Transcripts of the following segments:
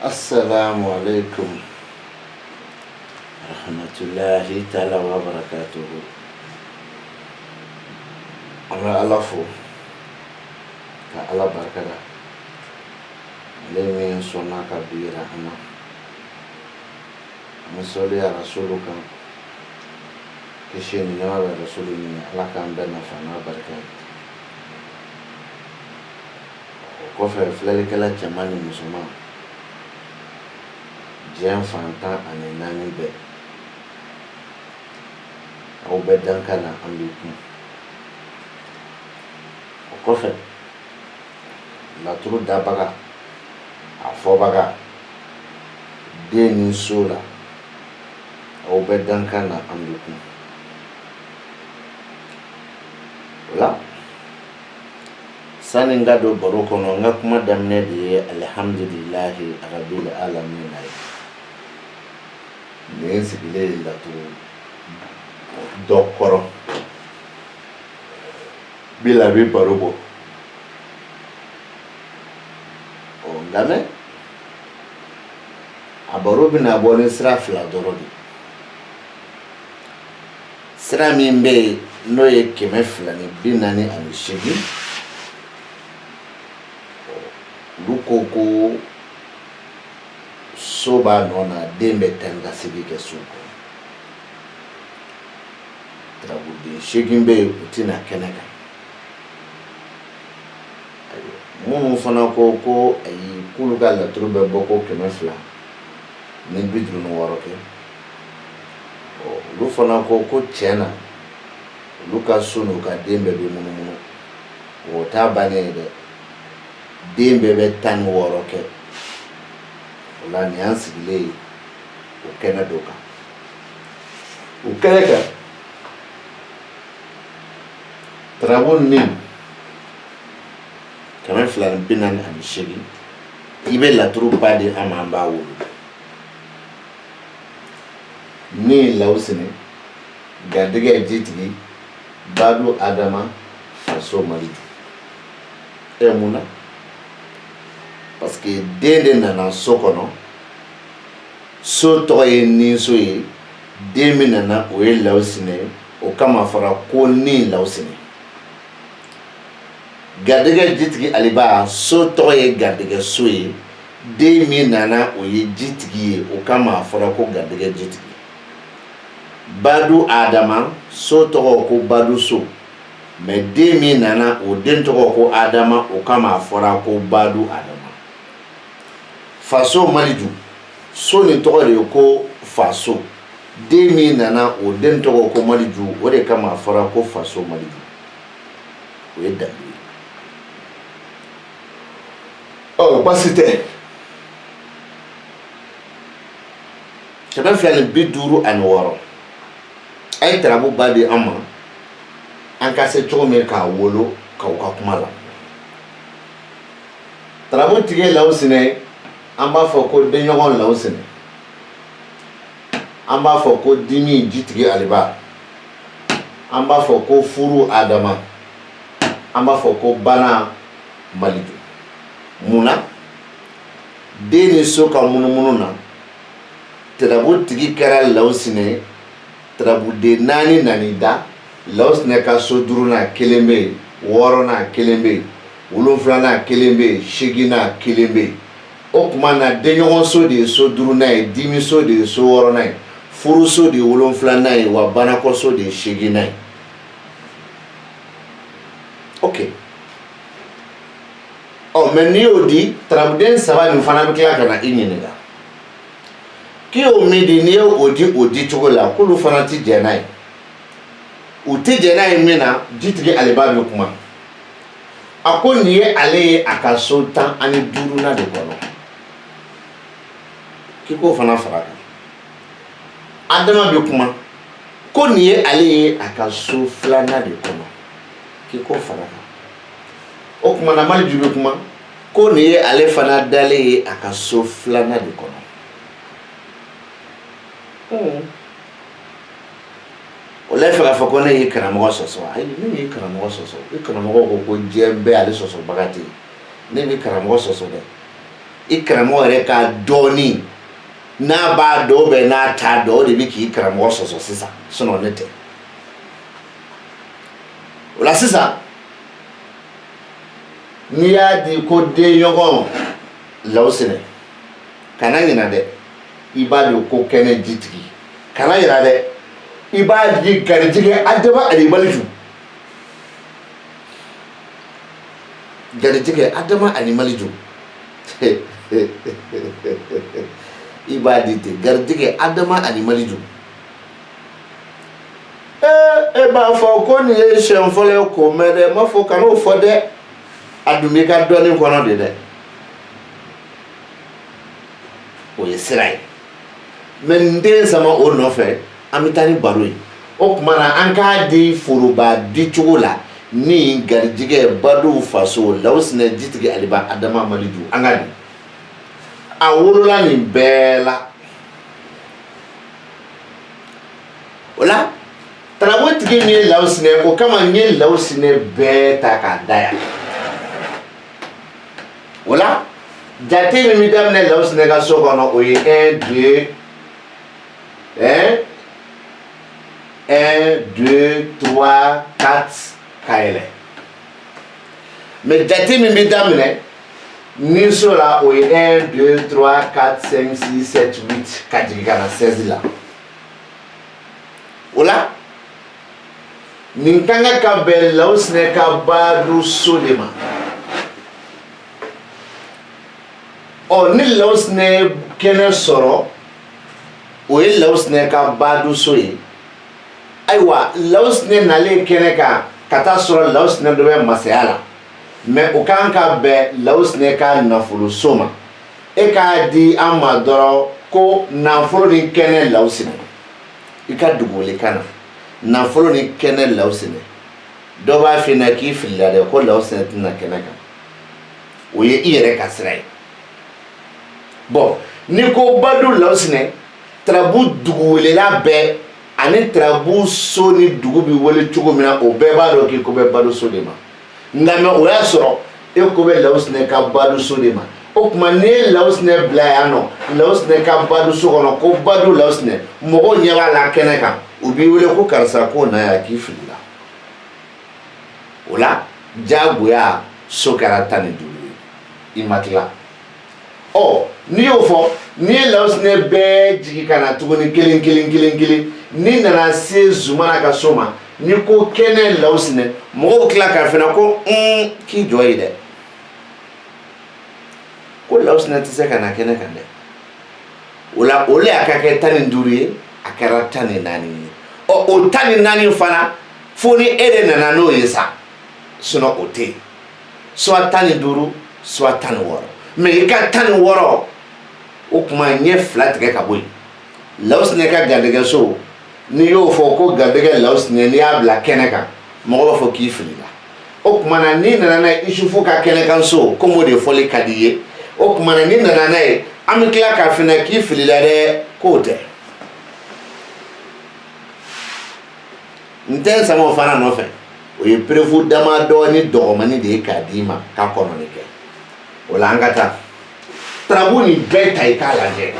Assalamu alaikum rahmatullahi ta'ala wa barakatuhu. Ala alafo ka ala barkada lemi sonna kabira ana musoli ya rasuluka kishini ya rasuluni ala kan bana fana barkada ko fe flele kala chamani musulman diɲɛ fantan ani naani bɛɛ aw bɛ dankan na an bɛ kun o kɔfɛ laturu dabaga a fɔbaga den ni so la aw bɛ dankan na an bɛ kun o la sani n ka don baro kɔnɔ n ka kuma daminɛ de ye alihamdulilahi arabil alamin na ye. Nin sigilen laturu dɔ kɔrɔ bila bi baro bɔ nka mɛ a baro bɛna bɔ ni sira fila dɔrɔn de sira min bɛ yen n'o ye 248 olu ko so b'a nɔ na den bɛ taa ka segi kɛ so kɔnɔ tarabuden 8 bɛ yen u tɛna kɛnɛ kan minnu fana ko ayi k'olu ka laturu bɛ bɔ ko 256 kɛ olu fana ko tiɲɛ na olu ka so n'u ka den bɛɛ bɛ munumunu o t'a bannen ye dɛ den bɛɛ bɛ 16 kɛ. La ni an sigilen o kɛnɛ dɔ kan o kɛnɛ kan tarabo min 248 i bɛ laturu ba di an ma an b'a wolo ni lawusini garijɛgɛ jitigi Badu Adama Faso Malidu mun na parce que den de nana so kɔnɔ so tɔgɔ ye ni so ye den min nana o ye lawusine o kama fɔra ko ni lawusine garijɛgɛ jitigi Aliba so tɔgɔ ye garijɛgɛ so ye den min nana o ye jitigi ye o kama fɔra ko garijɛgɛ jitigi Badu Adama so tɔgɔ ko Badu so mais den min nana o den tɔgɔ ko Adama o kama fɔra ko Badu Adama. Faso Malidu so ni tɔgɔ de ye ko Faso den min nana o den tɔgɔ ko Malidu o de kama fɔra ko Faso Malidu o ye danbe ye basi tɛ 256 a ye tarabu ba di an ma an ka se cogo min k'a wolo k'aw ka kuma la tarabu tigi lawusine an b'a fɔ ko denɲɔgɔn lawusine an b'a fɔ ko dimi jitigi Aliba an b'a fɔ ko furu Adama an b'a fɔ ko bana Malidu munna den ni so ka munumunu na tarabu tigi kɛra lawusine tarabuden 4 nani da lawusine ka so 5nan 1 bɛ yen 6nan 1 bɛ yen 7nan 1 bɛ yen 8nan 1 bɛ yen o kuma na denɲɔgɔn so de ye so 5nan ye dimi so de ye so 6nan ye furu so de ye 7nan ye wa banakɔ so de ye 8nan ye ok mais n'i y'o di tarabuden 3 nin fana bɛ tila ka na i ɲininka k'i y'o min di n'i y'o di cogo la k'olu fana ti jɛn n'a ye u ti jɛn n'a ye min na jitigi Aliba bɛ kuma a ko nin ye ale ye a ka so 15nan de kɔnɔ k'i k'o fana fara kan Adama bɛ kuma ko nin ye ale ye a ka so 2nan de kɔnɔ k'i k'o fara kan o kuma na Malidu bɛ kuma ko nin ye ale fana dalen ye a ka so 2nan de kɔnɔ o la fɛ k'a fɔ ko ne ye karamɔgɔ sɔsɔ ayi ne ye karamɔgɔ sɔsɔ i karamɔgɔ ko diɲɛ bɛɛ ale sɔsɔbaga tɛ ne bɛ karamɔgɔ sɔsɔ dɛ i karamɔgɔ yɛrɛ ka dɔɔnin n'a b'a dɔn n'a t'a dɔn o de bɛ k'i karamɔgɔ sɔsɔ sisan ne tɛ o la sisan n'i y'a di ko den ɲɔgɔn Lawusinɛ kana ɲinɛ dɛ i b'a don ko kɛnɛ jitigi kana yira dɛ i b'a di garijɛgɛ Adama ani Maliju garijɛgɛ Adama ani Maliju i b'a di ten garijɛgɛ Adama ani Maliju e b'a fɔ ko nin ye siɲɛ fɔlɔ ye k'o mɛn dɛ m'a fɔ kan'o fɔ dɛ a dun b'i ka dɔnni kɔnɔ de dɛ o ye sira ye mɛ n den sama o nɔfɛ an bɛ taa ni baro ye o tuma na an k'a di foroba di cogo la ni garijɛgɛ Badu faso Lawusinɛ jitigi Aliba Adama Maliju an ka di a wolola nin bɛɛ la o la tarabotigi min ye Lawusinɛ o kama n ye Lawusinɛ bɛɛ ta k'a da yan o la jate min bɛ daminɛ Lawusinɛ ka so kɔnɔ o ye 1 2 3 4 ka yɛlɛ mais jate min bɛ daminɛ ni so la o ye 1 2 3 4 5 6 7 8 ka jigin ka na 16 la o la nin kan ka bɛn Lawusinɛ ka Badu so de ma ni Lawusinɛ kɛnɛ sɔrɔ o ye Lawusinɛ ka Badu so ye ayiwa Lawusinɛ nalen kɛnɛ kan ka taa sɔrɔ Lawusinɛ dɔ bɛ masaya la mais o kan ka bɛn Lawusinɛ ka nafolo so ma e k'a di an ma dɔrɔn ko nafolo ni kɛnɛ Lawusinɛ i ka dugukɔli kan na nafolo ni kɛnɛ Lawusinɛ dɔ b'a f'i ɲɛna k'i filila dɛ ko Lawusinɛ tɛna kɛnɛ kan o ye i yɛrɛ ka sira ye bon ni ko Badu Lawusinɛ tarabu dugu welela bɛɛ ani tarabu so ni dugu bi wele cogo min na o bɛɛ b'a dɔn k'i ko bɛ Badu so de ma nka mɛ o y'a sɔrɔ e ko bɛ Lawusinɛ ka Badu so de ma o tuma n'i ye Lawusinɛ bila yan nɔ Lawusinɛ ka Badu so kɔnɔ ko Badu Lawusinɛ mɔgɔw ɲɛ b'a la kɛnɛ kan u b'i wele ko karisa ko na yan k'i filila o la jagoya so kɛra 15 ye i ma tila n'i y'o fɔ n'i ye Lawusinɛ bɛɛ jigin ka na tuguni kelen n'i nana se Zumana ka so ma n'i ko kɛnɛ Lawusinɛ mɔgɔw tila k'a f'i ɲɛna ko k'i jɔ ye dɛ ko Lawusinɛ tɛ se ka na kɛnɛ kan dɛ o la o le y'a ka kɛ 15 ye a kɛra 14 ye o 14 fana fo ni e de nana n'o ye sa sinon o tɛ yen soit 15 soit 16 mais i ka 16 o tuma ɲɛ 2 tigɛ ka bɔ yen Lawusinɛ ka garijɛgɛ so n'i y'o fɔ ko garijɛgɛ Lawusinɛ n'i y'a bila kɛnɛ kan mɔgɔ b'a fɔ k'i filila o tuma na n'i nana n'a ye Isufu ka kɛnɛ kan so comme o de fɔli ka di i ye o tuma na n'i nana n'a ye an bɛ tila k'a f'i ɲɛna k'i filila dɛ k'o tɛ n tɛ sama o fana nɔfɛ o ye perefu damadɔ ni dɔgɔmani de ye k'a d'i ma k'a kɔnɔni kɛ o la an ka taa tarabu nin bɛɛ ta i k'a lajɛ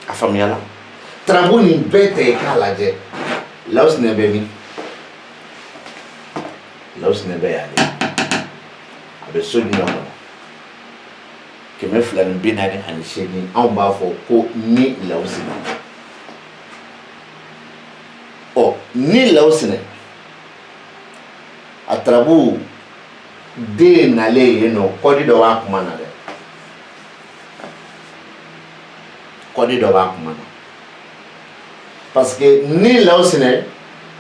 a faamuyala tarabu nin bɛɛ ta i k'a lajɛ Lawusinɛ bɛ min Lawusinɛ bɛ yan de a bɛ so jumɛn kɔnɔ 248 anw b'a fɔ ko ni Lawusinɛ ni Lawusinɛ a tarabu den nalen yen nɔ kɔdi dɔ b'a kuma na dɛ kɔdi dɔ b'a kuma na parce que ni Lawusinɛ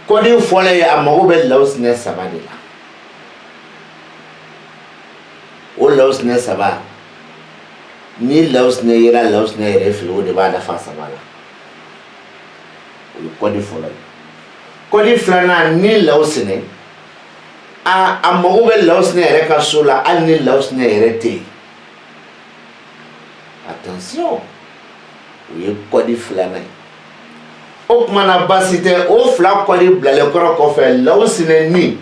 kɔdi fɔlɔ ye a mago bɛ Lawusinɛ 3 de la o Lawusinɛ 3 ni Lawusinɛ yera Lawusinɛ yɛrɛ fɛ o de b'a dafa 3 la o ye kɔdi fɔlɔ ye kɔdi filanan ni Lawusinɛ a mago bɛ Lawusinɛ yɛrɛ ka so la hali ni Lawusinɛ yɛrɛ tɛ yen attention o ye kɔdi filanan ye o kuma na basi tɛ o fila kɔdi bilalen kɔrɔ kɔfɛ lawusinɛ ni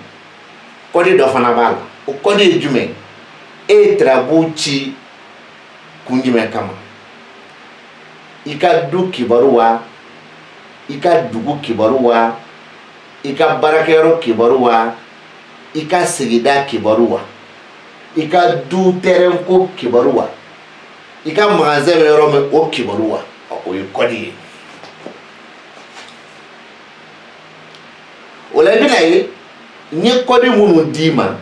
kɔdi dɔ fana b'a la o kɔdi ye jumɛn e ye tarabu ci kun jumɛn kama i ka du kibaru wa i ka dugu kibaru wa i ka baarakɛyɔrɔ kibaru wa i ka sigida kibaru wa i ka du terrain ko kibaru wa i ka magasin bɛ yɔrɔ min o kibaru wa o ye kɔdi ye o la i bɛna ye n ye kɔdi minnu d'i ma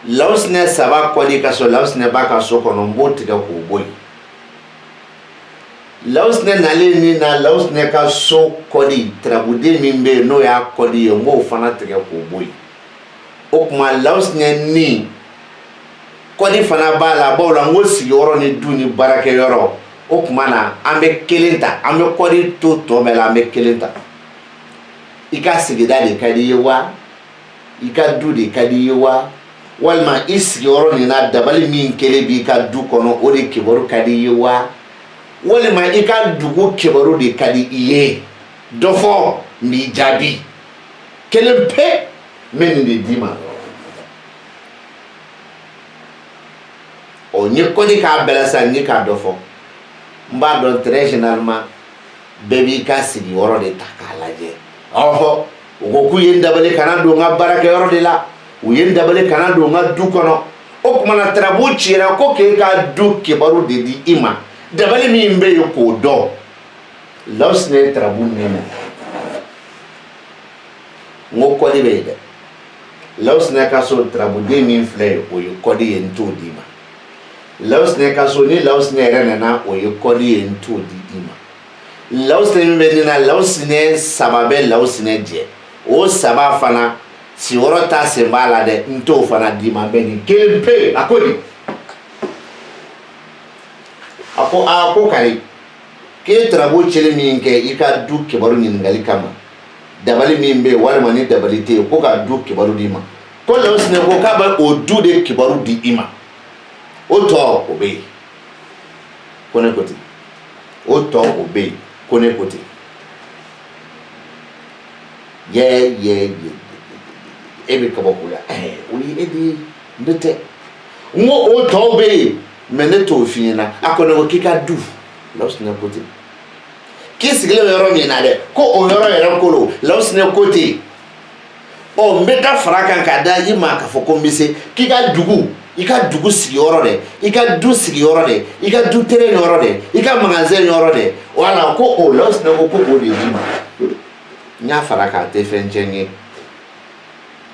lawusinɛ saba kɔdi ka sɔrɔ lawusinɛ b'a ka so kɔnɔ n b'o tigɛ k'o bɔ yen lawusinɛ nalen ni na lawusinɛ ka so kɔdi tarabuden min bɛ yen n'o y'a kɔdi ye n b'o fana tigɛ k'o bɔ yen o tuma lawusinɛ ni kɔdi fana b'a la bawo la n ko sigiyɔrɔ ni du ni baarakɛyɔrɔ o tuma na an bɛ kelen ta an bɛ kɔdi to tɔ bɛɛ la an bɛ kelen ta i ka sigida de ka di i ye wa i ka du de ka di i ye wa walima i sigiyɔrɔ nin na dabali min kelen b'i ka du kɔnɔ o de kibaru ka di i ye wa walima i ka dugu kibaru de ka di i ye dɔ fɔ n b'i jaabi kelen pe n bɛ nin de d'i ma ɔ n ye kɔdi k'a bɛɛ la sisan n ye k'a dɔ fɔ n b'a dɔn très généralement bɛɛ b'i ka sigiyɔrɔ de ta k'a lajɛ ɔhɔ u ko k'u ye n dabali kana don n ka baarakɛyɔrɔ de la u ye n dabali kana don n ka du kɔnɔ o tuma na tarabu cira ko k'e ka du kibaru de di i ma dabali min bɛ yen k'o dɔn lawusinɛ ye tarabu nɛmɛ n ko kɔdi bɛ yen dɛ lawusinɛ ka so tarabuden min filɛ yen o ye kɔdi ye n t'o d'i ma lawusinɛ ka so ni lawusinɛ yɛrɛ nana o ye kɔdi ye n t'o di i ma lawusinɛ min bɛ nin na lawusinɛ saba bɛ lawusinɛ jɛ o saba fana sigiyɔrɔ ta sen b'a la dɛ n t'o fana d'i ma bɛ nin kelen pe a ko di a ko kari k'e tarabu cɛli min kɛ i ka du kibaru ɲininkali kama dabali min bɛ yen walima ni dabali tɛ yen ko ka du kibaru d'i ma ko lawusinɛ ko k'a bɛ o du de kibaru di i ma o tɔ o bɛ yen ko ne ko ten o tɔ o bɛ yen ko ne ko ten yɛ e bɛ kabako la o ye e de ye ne tɛ n ko o tɔw bɛ yen mɛ ne t'o f'i ɲɛna a ko ne ko k'i ka du lawusinɛ ko ten k'i sigilen bɛ yɔrɔ min na dɛ ko o yɔrɔ yɛrɛ kolo lawusinɛ ko ten ɔ n bɛ ka fara kan k'a da i ma k'a fɔ ko n bɛ se k'i ka dugu i ka dugu sigiyɔrɔ dɛ i ka du sigiyɔrɔ dɛ i ka du terrain yɔrɔ dɛ i ka magasin yɔrɔ dɛ wala ko o lawusinɛ ko k'o de d'i ma n y'a fara k'a tɛ fɛn tiɲɛ ye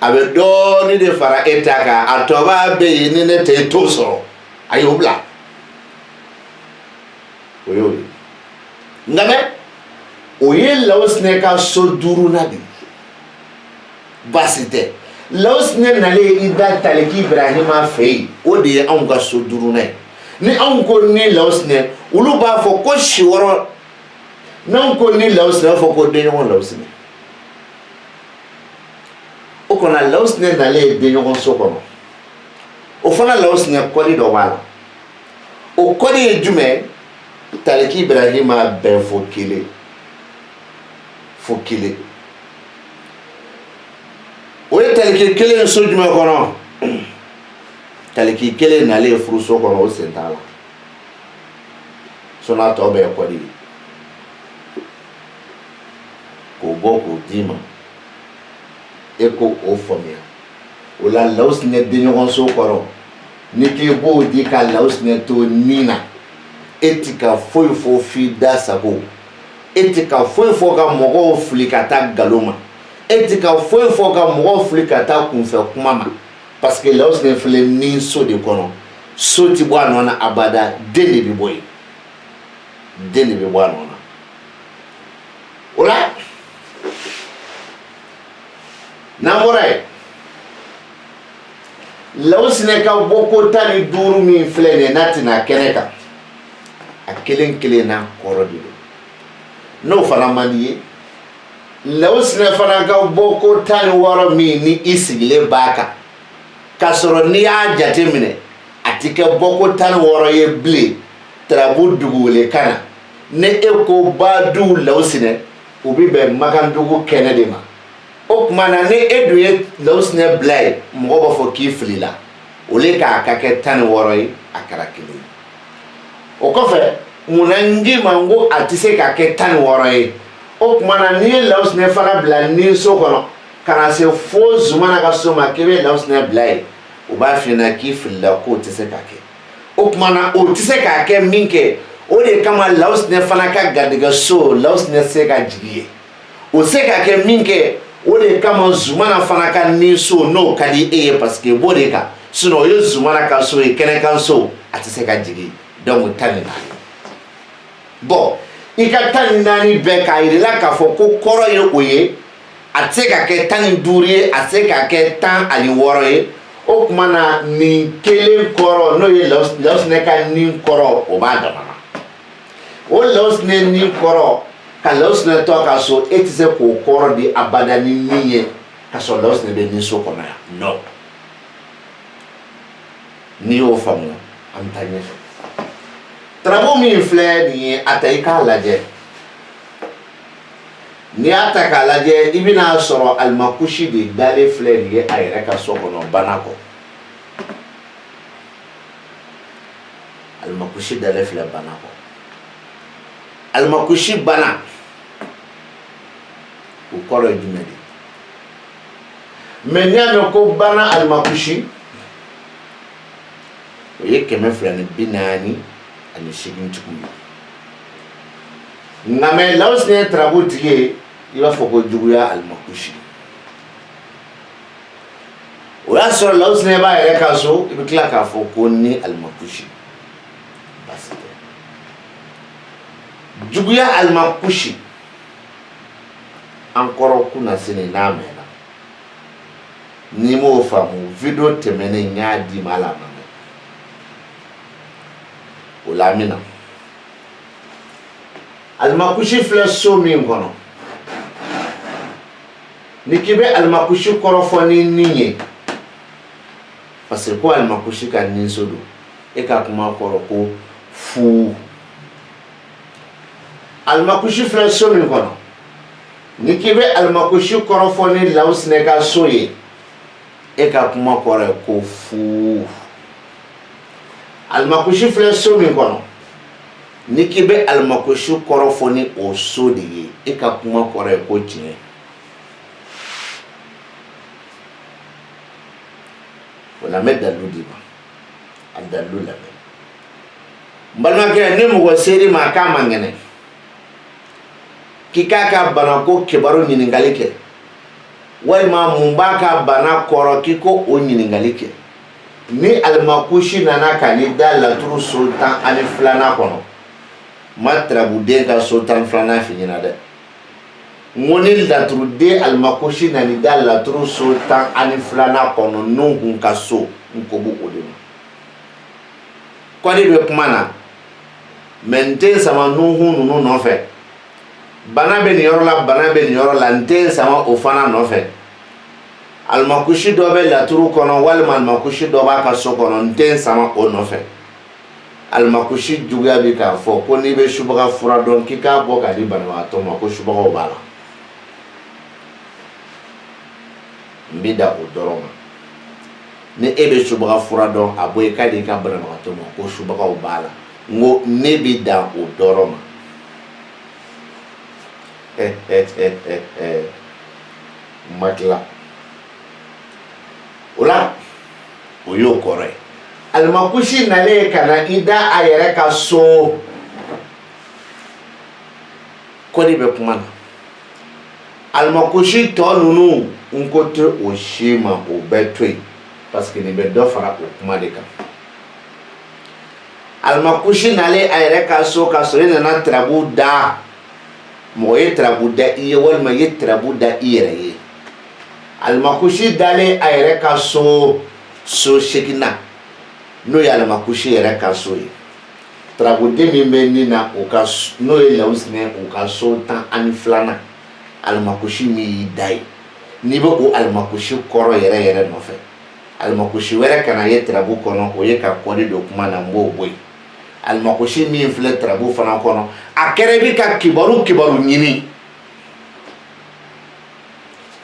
a bɛ dɔɔnin de fara e ta kan a tɔ b'a bɛ yen ni ne tɛ e t'o sɔrɔ a y'o bila o y'o ye nka mɛ o ye lawusinɛ ka so duurunan de ye baasi tɛ lawusinɛ nalen i da taliki ibrahima fɛ yen o de ye anw ka so duurunan ye ni anw ko ni lawusinɛ olu b'a fɔ ko si wɔɔrɔ n'anw ko ni lawusinɛ b'a fɔ ko denɲɔgɔn lawusinɛ o kɔnɔ lawusinɛ nalen ye denɲɔgɔn so kɔnɔ o fana lawusinɛ kɔdi dɔ b'a la o kɔdi ye jumɛn taliki ibrahima bɛɛ fo kelen o ye taliki kelen so jumɛn kɔnɔ taliki kelen nalen furuso kɔnɔ o sen t'a la sɔnna tɔ bɛɛ kɔdi ye k'o bɔ k'o d'i ma e ko o faamuya o la lawusinɛ denɲɔgɔn so kɔrɔ ni k'i b'o di ka lawusinɛ to nin na e ti ka foyi fɔ f'i da sago e ti ka foyi fɔ ka mɔgɔw fili ka taa nkalon ma e ti ka foyi fɔ ka mɔgɔw fili ka taa kunfɛ kuma ma parce que lawusinɛ filɛ nin so de kɔnɔ so ti bɔ a nɔ na abada den de bɛ bɔ yen den de bɛ bɔ a nɔ na o la n'an bɔra yen lawusinɛ ka bɔko 15 min filɛ nin ye n'a tɛna kɛnɛ kan a kelen kelen n'a kɔrɔ de don n'o fana man di ye lawusinɛ fana ka bɔko 16 min ni i sigilen b'a kan k'a sɔrɔ n'i y'a jateminɛ a ti kɛ bɔko 16 ye bilen tarabu dugukɔlikan na ne eko badu lawsine ubi be magandugu kene de ma o kuma na ne edu ye lawsine blay mo ba fo ki flila o le ka ke tan woroi akara kilo o ko fe munangi mango atise ka ke tan woroi o kuma na ni lawsine fara bla ni so kono kana se fo zumana ka so ma kebe lawsine blay o ba fina ki flila ko tise ka ke o kuma na o tise ka ke minke o de kama lawsine fana ka gadiga so lawsine se ka jigiye o se ka ke minke o de kama zumana fana ka ni so no kadi eye parce que bo de ka sino yo zumana ka so e kene kan so atise ka jigi donc tani nani bon ika tani nani be ka irila ka fo ko koro ye oye atse ka ke tani duriye atse ka ke tan ali woro ye o kuma na ni kele koro no ye lawsine ka ni koro o ba dama o lawsine ni koro ka lawsine to ka so etise ko koro di abada ni niye ka so lawsine be ni so kono ya no ni o famu am tanye trabo mi fle ni atay ka laje ni ataka laje ibina soro almakushi di dale fle ni ayre ka so kono banako almakushi dale fle banako almakushi bana o koro jumedi menya ko bana almakushi o ye keme fulani binani ani shigin tukuyu ngame lawsine trabutie iba foko juguya almakushi o ya so lawsine ba yere kaso ibikla ka foko ni almakushi basite juguya almakushi ankoro kuna sini na mena ni mo famu video temene nya di mala mame ulamina almakushi fleso mi ngono nikibe almakushi korofoni ninye parce que ko almakushi ka ninsodo e ka kuma koro ko fu almakushi fleso mi ngono nikibe almakushi korofoni lawsine ka soye e ka kuma koro ko fu almakushi fleso mi ngono nikibe almakushi korofoni o so de ye e ka kuma koro ko tiye wala medda ludiba adalu la mbalma ke ne mo seri ma ka mangene kikaka bana ko kebaro nyiningali ke walma mumbaka bana koro kiko o nyiningali ke ni almakushi nana kanida la turu sultan ani flana kono matrabu de ka sultan flana finina de ngoni la turu de almakushi nani da la turu sultan ani flana kono nungun kaso nkobu odema kwani be kumana mente sama nuhun nunu no fe bana be ni yoro la nte sama ofana no fe almakushi do be la turu kono walma almakushi do ba ka so kono nte sama o no fe almakushi juga bi ka fo ko ni be shubaga fura don kika bo ka di bana to ma ko shubaga bala mbida o doroma ne ebe shubaga fura don aboy ka di ka bana to ma ko shubaga bala ngo ne bi da o doroma matla ola oyo kore almakushi nale kana ida ayere ka so kodi be kumana almakushi to nunu nkote o shema o betwe parce que ni be do fara o kuma de kan almakushi nale ayere ka so ina na trabu da mo ye trabu da iye walma ye trabu da iyere almakushi dale ayere ka so shekina no ya almakushi yere ka so yi trabu de mi meni na o ka no ye lawsine o ka so tan ani flana almakushi mi dai ni be o almakushi koro yere no fe almakushi were kana ye trabu kono o ye ka kodi do kuma na mbo boy alimakosi min filɛ tarabu fana kɔnɔ a kɛra bi ka kibaru ɲini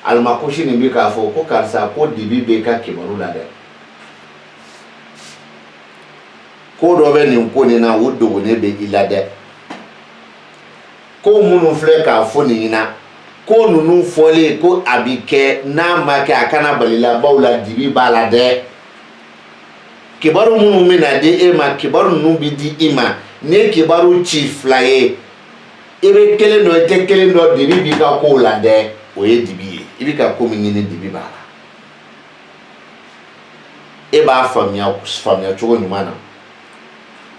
alimakosi nin bi k'a fɔ ko karisa ko dibi bɛ ka kibaru la dɛ ko dɔ bɛ nin ko nin na o dogolen bɛ i la dɛ ko minnu filɛ k'a fɔ nin ɲɛna ko ninnu fɔlen ko a bi kɛ n'a ma kɛ a kana balila baw la dibi b'a la dɛ kibaru minnu bɛna di e ma kibaru ninnu bi di i ma ni ye kibaru ci fila ye i bɛ kelen dɔ i tɛ kelen dɔ dibi b'i ka kow la dɛ o ye dibi ye i bɛ ka ko min ɲini dibi b'a la e b'a faamuya cogo ɲuman na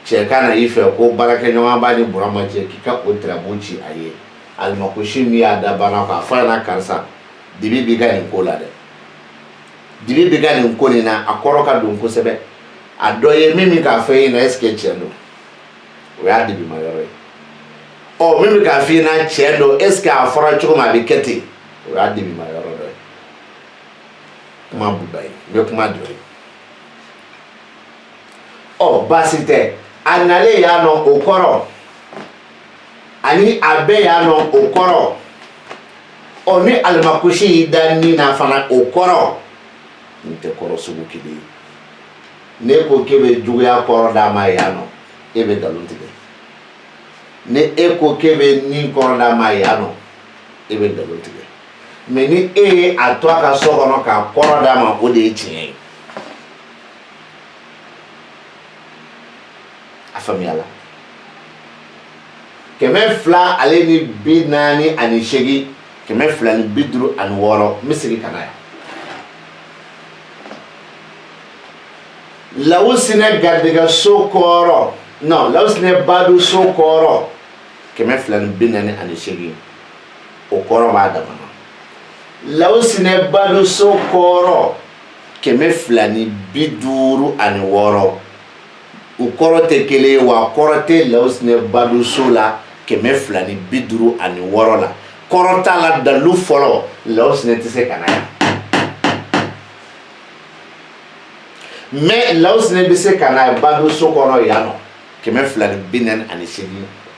cɛ ka na i fɛ ko baarakɛɲɔgɔn b'a ni burama cɛ k'i ka o tirabu ci a ye alimakosi min y'a da bana kan a fɔ a ɲɛna karisa dibi b'i ka nin ko la dɛ dibi b'i ka nin ko nin na a kɔrɔ ka don kosɛbɛ a dɔ ye min bɛ k'a fɔ e ɲɛna est-ce que tiɲɛ don o y'a dibi ma yɔrɔ ye ɔ min bɛ k'a fɔ e ɲɛna tiɲɛ don est-ce que a fɔra cogo min a bɛ kɛ ten o y'a dibi ma yɔrɔ dɔ ye kuma buba ye n bɛ kuma dɔ ye ɔ baasi tɛ a nalen yan nɔ o kɔrɔ ani a bɛɛ yan nɔ o kɔrɔ ɔ ni alimakosi y'i da nin na fana o kɔrɔ nin tɛ kɔrɔ sugu kelen ye ne ko k'e bɛ juguya kɔrɔ d'a ma yan nɔ e bɛ nkalon tigɛ ni e ko k'e bɛ nin kɔrɔ d'a ma yan nɔ e bɛ nkalon tigɛ mɛ ni e ye a to a ka so kɔnɔ k'a kɔrɔ d'a ma o de ye tiɲɛ ye a faamuyala 200 ale ni 48 256 n bɛ segin ka na yan Lawusinɛ garijɛgɛso kɔrɔ non Lawusinɛ baduso kɔrɔ 248 o kɔrɔ b'a dama na Lawusinɛ baduso kɔrɔ 256 o kɔrɔ tɛ kelen ye wa kɔrɔ tɛ Lawusinɛ baduso la 256 la kɔrɔ t'a la dalu fɔlɔ Lawusinɛ tɛ se ka na yan mais Lawusinɛ bɛ se ka na baduso kɔnɔ yan nɔ 248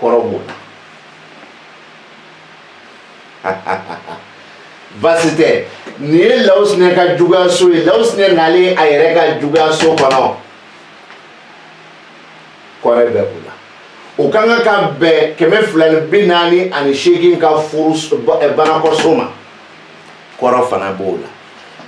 kɔrɔ b'o la baasi tɛ nin ye Lawusinɛ ka juguyaso ye Lawusinɛ nalen a yɛrɛ ka juguyaso kɔnɔ kɔrɛ bɛ o la o ka kan ka bɛn 248 ka furu banakɔso ma kɔrɔ fana b'o la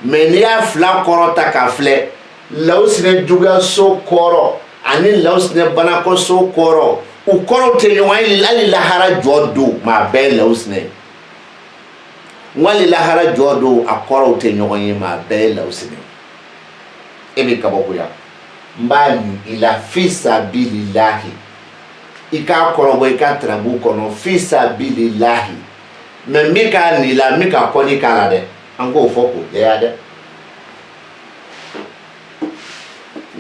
mais n'i y'a fila kɔrɔ ta k'a filɛ Lawusinɛ juguyaso kɔrɔ ani Lawusinɛ banakɔso kɔrɔ u kɔrɔw tɛ ɲɔgɔn ye hali lahara jɔ don maa bɛɛ ye Lawusinɛ ye wali lahara jɔ don a kɔrɔw tɛ ɲɔgɔn ye maa bɛɛ ye Lawusinɛ e bɛ kabakoya n b'a nin i la fisabililahi i k'a kɔrɔbɔ i ka tarabu kɔnɔ fisabililahi mais n bɛ k'a nin la n bɛ ka kɔli k'a la dɛ an k'o fɔ k'o jɛya dɛ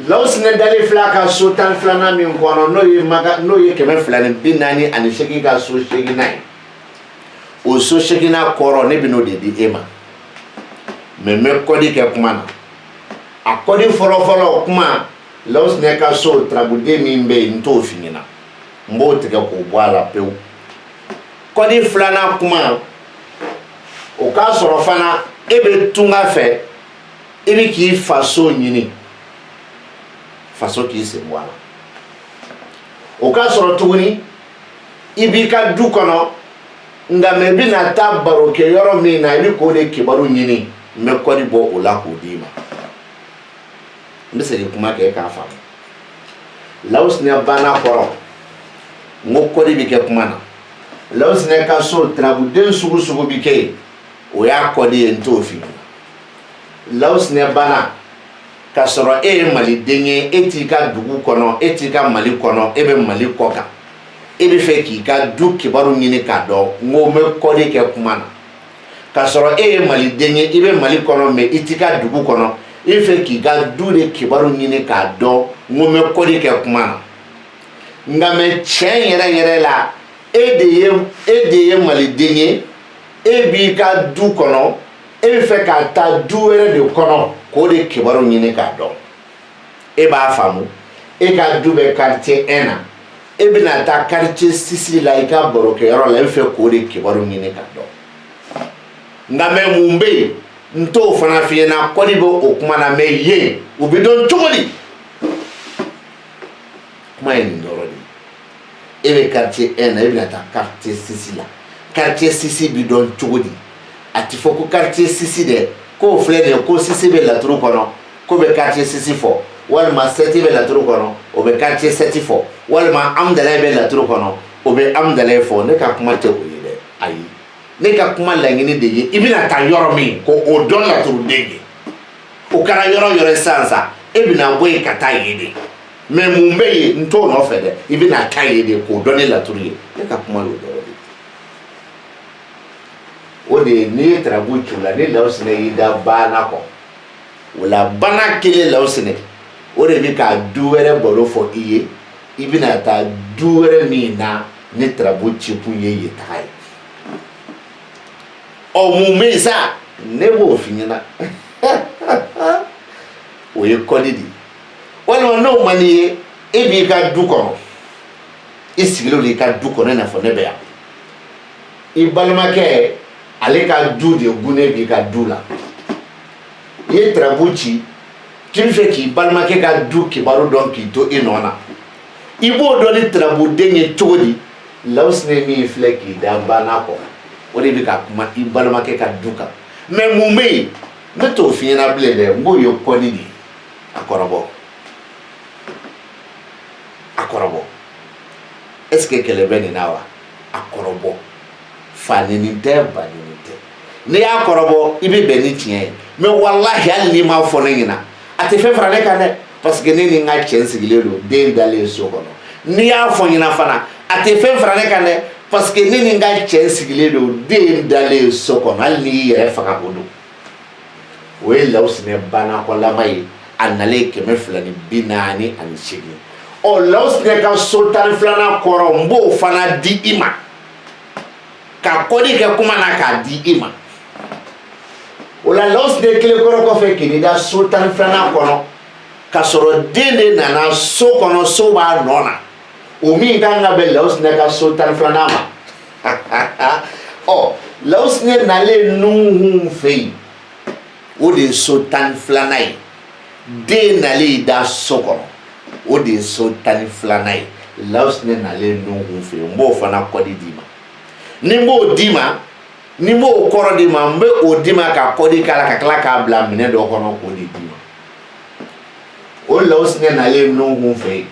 Lawusinɛ dalen filɛ a ka so 12nan min kɔnɔ n'o ye 248 ka so 8nan ye o so 8nan kɔrɔ ne bɛn'o de di e ma mais n bɛ kɔdi kɛ kuma na a kɔdi fɔlɔfɔlɔ kuma Lawusinɛ ka so tarabuden min bɛ yen n t'o f'i ɲɛna n b'o tigɛ k'o bɔ a la pewu kɔdi filanan kuma o k'a sɔrɔ fana e bɛ tunga fɛ e bɛ k'i faso ɲini faso k'i sen bɔ a la o k'a sɔrɔ tuguni i b'i ka du kɔnɔ nka mɛ i bɛna taa baro kɛ yɔrɔ min na i bɛ k'o de kibaru ɲini n bɛ kɔdi bɔ o la k'o d'i ma n bɛ segin kuma kɛ k'a faamu Lawusinɛ banna kɔrɔ n ko kɔdi bɛ kɛ kuma na Lawusinɛ ka so tarabuden sugu sugu bɛ kɛ yen o y'a kɔdi ye n t'o f'i ɲɛna Lawusinɛ banna ka sɔrɔ e ye maliden ye e t'i ka dugu kɔnɔ e t'i ka Mali kɔnɔ e bɛ Mali kɔ kan e bɛ fɛ k'i ka du kibaru ɲini k'a dɔn n ko n bɛ kɔdi kɛ kuma na ka sɔrɔ e ye maliden ye i bɛ Mali kɔnɔ mais i t'i ka dugu kɔnɔ i bɛ fɛ k'i ka du de kibaru ɲini k'a dɔn n ko n bɛ kɔdi kɛ kuma na nka mais tiɲɛ yɛrɛ yɛrɛ la e de ye maliden ye e b'i ka du kɔnɔ e bɛ fɛ ka taa du wɛrɛ de kɔnɔ k'o de kibaru ɲini k'a dɔn e b'a faamu e ka du bɛ quartier 1 na e bɛna taa quartier 6 la i ka barokɛyɔrɔ la e bɛ fɛ k'o de kibaru ɲini ka dɔn nka mɛ mun bɛ yen n t'o fana f'i ɲɛna kɔni bɛ o kuma na mɛ yen u bɛ dɔn cogo di kuma ye nin dɔrɔn de ye e bɛ quartier 1 na e bɛna taa quartier 6 la quartier 6 bɛ dɔn cogo di a ti fɔ ko quartier 6 dɛ k'o filɛ nin ye ko 6 bɛ laturu kɔnɔ k'o bɛ quartier 6 fɔ walima 7 bɛ laturu kɔnɔ o bɛ quartier 7 fɔ walima amudalayi bɛ laturu kɔnɔ o bɛ amudalayi fɔ ne ka kuma tɛ o ye dɛ ayi ne ka kuma laɲini de ye i bɛna taa yɔrɔ min ko o dɔn laturuden ye o kɛra yɔrɔ yɔrɔ sisan sa e bɛna bɔ yen ka taa yen de mɛ mun bɛ yen n t'o nɔfɛ dɛ i bɛna taa yen de k'o dɔn ne laturu ye ne ka kuma y'o dɔrɔn de o de ye n'i ye tarabu ci o la ni Lawusinɛ y'i da bana kɔ o la bana kelen Lawusinɛ o de bɛ ka du wɛrɛ baro fɔ i ye i bɛna taa du wɛrɛ min na ni tarabu ci kun ye yen taga ye ɔ mun bɛ yen sa ne b'o f'i ɲɛna o ye kɔdi de ye walima n'o man di ye e b'i ka du kɔnɔ i sigilen do i ka du kɔnɔ i n'a fɔ ne bɛ yan i balimakɛ ale ka du de gunnen b'i ka du la i ye tarabu ci k'i bɛ fɛ k'i balimakɛ ka du kibaru dɔn k'i to i nɔ na i b'o dɔn ni tarabuden ye cogo di Lawusinɛ min filɛ k'i da bana kɔ o de bɛ ka kuma i balimakɛ ka du kan mɛ mun bɛ yen ne t'o f'i ɲɛna bilen dɛ n b'o ye kɔni de ye a kɔrɔbɔ a kɔrɔbɔ est ce que kɛlɛ bɛ nin na wa a kɔrɔbɔ fa nini tɛ ba nini tɛ n'i y'a kɔrɔbɔ i bɛ bɛn ni tiɲɛ ye mɛ walahi hali n'i m'a fɔ ne ɲɛna a tɛ fɛn fara ne kan dɛ parce que ne ni n ka cɛ sigilen don den dalen so kɔnɔ n'i y'a fɔ ɲɛna fana a tɛ fɛn fara ne kan dɛ parce que ne ni n ka cɛ sigilen don den dalen so kɔnɔ hali n'i y'i yɛrɛ faga o don o ye Lawusinɛ banakɔlama ye a nalen 248 ɔ Lawusinɛ ka so 12 kɔrɔ n b'o fana di i ma ka kɔdi kɛ kuma na k'a di i ma o la Lawusinɛ kelenkɔrɔ kɔfɛ k'i da so 12 kɔnɔ ka sɔrɔ den de nana so kɔnɔ so b'a nɔ na o min kan ka bɛn Lawusinɛ ka so 12 ma ɔ Lawusinɛ nalen Nuhun fɛ yen o de ye so 12 ye den nalen da so kɔnɔ o de ye so 12 ye Lawusinɛ nalen Nuhun fɛ yen n b'o fana kɔdi d'i ma ni n b'o d'i ma ni n b'o kɔrɔ d'i ma n bɛ o d'i ma ka kɔdi k'a la ka tila k'a bila minɛ dɔ kɔnɔ k'o de d'i ma o Lawusinɛ nalen Nuhun fɛ yen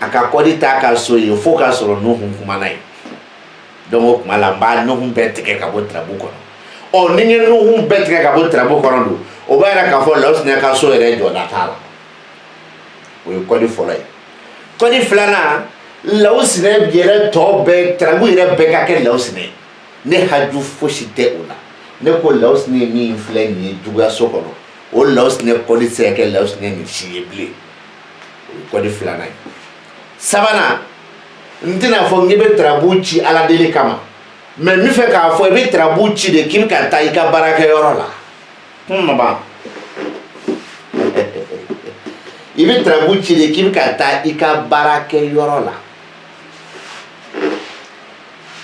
a ka kɔdi t'a ka so ye fo k'a sɔrɔ Nuhun kumana ye donc o tuma la n b'a Nuhun bɛɛ tigɛ ka bɔ tarabu kɔnɔ ɔ ni n ye Nuhun bɛɛ tigɛ ka bɔ tarabu kɔnɔ don o b'a yira k'a fɔ Lawusinɛ ka so yɛrɛ jɔda t'a la o ye kɔdi fɔlɔ ye kɔdi filanan Lawusinɛ yɛrɛ tɔ bɛɛ tarabu yɛrɛ bɛɛ ka kɛ Lawusinɛ ne haju fosi tɛ o la ne ko Lawusinɛ min filɛ nin ye juguya so kɔnɔ o Lawusinɛ kɔdi tɛ se ka kɛ Lawusinɛ nin si ye bilen o ye kɔdi filanan ye sabanan n tɛna fɔ n k'i bɛ tarabu ci Ala deli kama mɛ n bɛ fɛ k'a fɔ i bɛ tarabu ci de k'i bɛ ka taa i ka baarakɛyɔrɔ la maba i bɛ tarabu ci de k'i bɛ ka taa i ka baarakɛyɔrɔ la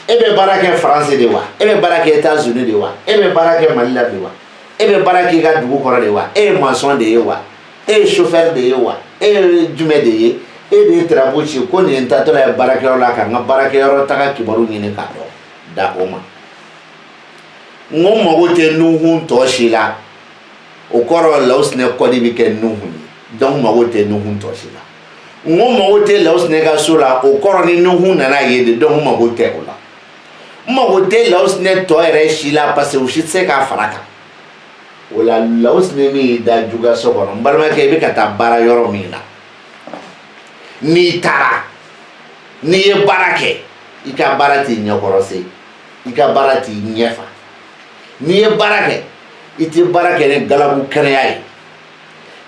e bɛ baara kɛ Faransi de wa e bɛ baara kɛ Etats-Unis de wa e bɛ baara kɛ Mali la de wa e bɛ baara kɛ i ka dugu kɔrɔ de wa e ye maçon de ye wa e ye chauffeur de ye wa e ye jumɛn de ye e de ye tarabu ci ko nin ye n taatɔla ye baarakɛyɔrɔ la ka n ka baarakɛyɔrɔ taga kibaru ɲini k'a dɔn da o ma n ko mago tɛ Nuhun tɔ si la o kɔrɔ Lawusinɛ kɔdi bɛ kɛ Nuhun ye donc mago tɛ Nuhun tɔ si la n ko mago tɛ Lawusinɛ ka so la o kɔrɔ ni Nuhun nana ye de donc mago tɛ o la n mago tɛ Lawusinɛ tɔ yɛrɛ si la parce que o si tɛ se k'a fara kan o la Lawusinɛ min y'i da juguya so kɔnɔ n balimakɛ i bɛ ka taa baara yɔrɔ min na n'i taara n'i ye baara kɛ i ka baara t'i ɲɛkɔrɔse i ka baara t'i ɲɛfa n'i ye baara kɛ i tɛ baara kɛ ni galabu kɛnɛya ye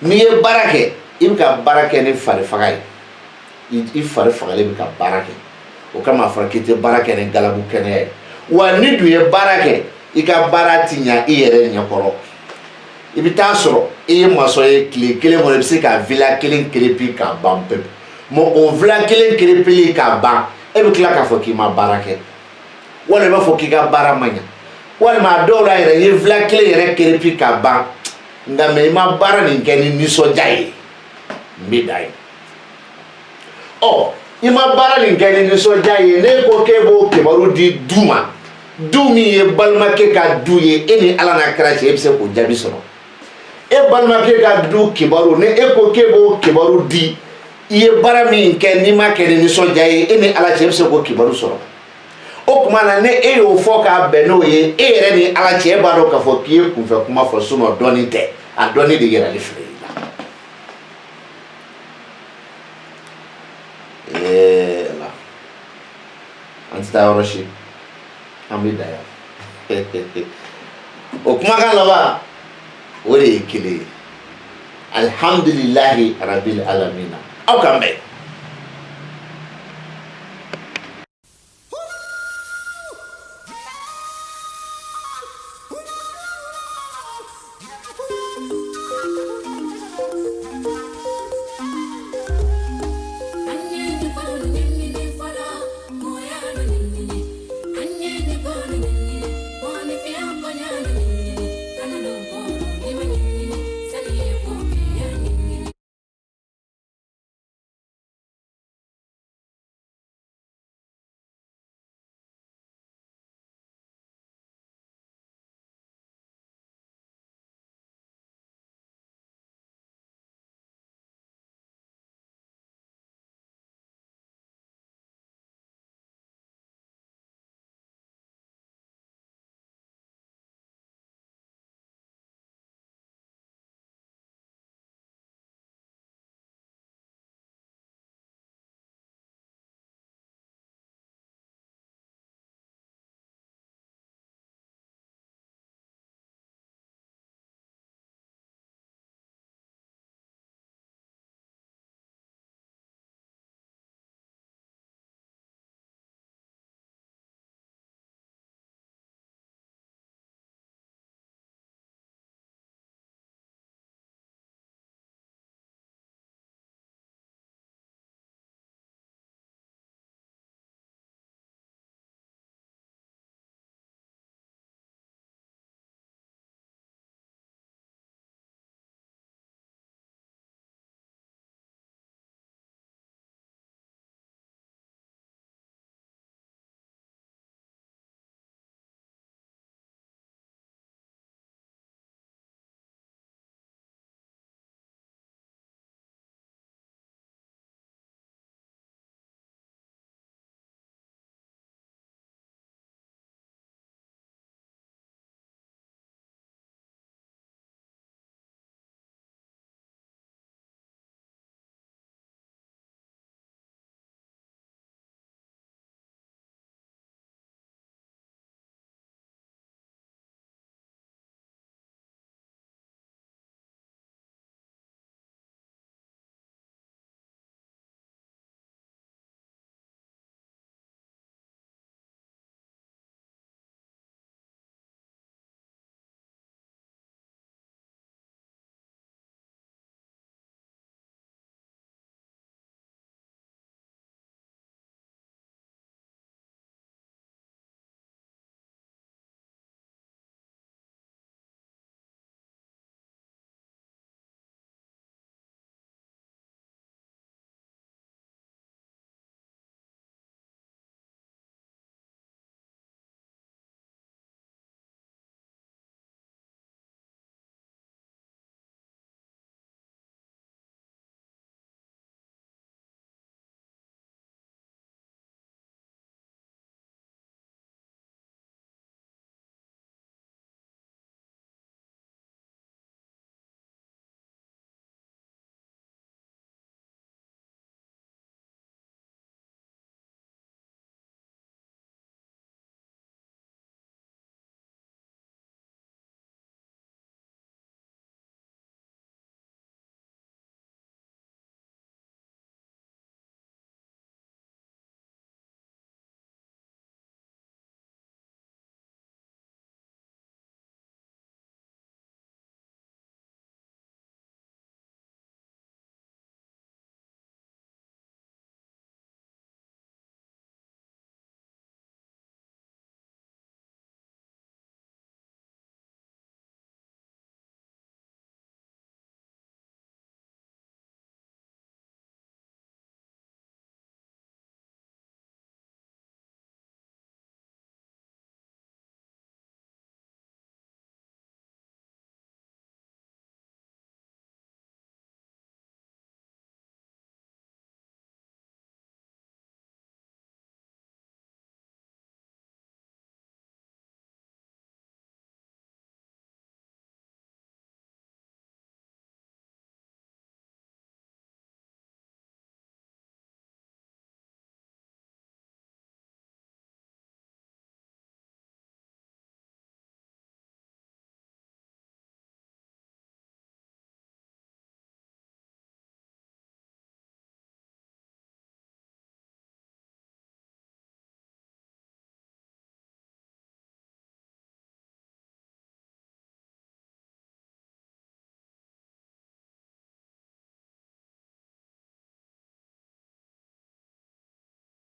n'i ye baara kɛ i bɛ ka baara kɛ ni fari faga ye i fari fagalen bɛ ka baara kɛ o kama a fɔra k'i tɛ baara kɛ ni galabu kɛnɛya ye wa ni dun ye baara kɛ i ka baara ti ɲa i yɛrɛ ɲɛkɔrɔ i bɛ taa sɔrɔ i ye maçon ye tile kelen kɔnɔ i bɛ se ka villa kelen kerepi ka ban pewu mais o villa kelen kerepili ka ban e bɛ tila k'a fɔ k'i ma baara kɛ walima i b'a fɔ k'i ka baara ma ɲa walima a dɔw la yɛrɛ i ye villa kelen yɛrɛ kerepi ka ban nka mais i ma baara nin kɛ ni nisɔndiya ye n bɛ da ye ɔ i ma baara nin kɛ ni nisɔndiya ye ne ko k'e b'o kibaru di du ma du min ye balimakɛ ka du ye e ni ala n'a kira cɛ e bɛ se k'o jaabi sɔrɔ e balimakɛ ka du kibaru ni e ko k'e b'o kibaru di i ye baara min kɛ n'i ma kɛ ni nisɔndiya ye e ni ala cɛ e bɛ se k'o kibaru sɔrɔ o tuma na ne e y'o fɔ k'a bɛn n'o ye e yɛrɛ ni ala cɛ e b'a dɔn k'a fɔ k'i ye kunfɛ kuma fɔ sinon dɔɔnin tɛ a dɔɔnin de yɛrɛli filɛ i la la an tɛ taa yɔrɔ si an bɛ da yan o kumakan laban o de ye kelen ye alihamdulilahi arabil alamina aw kan bɛn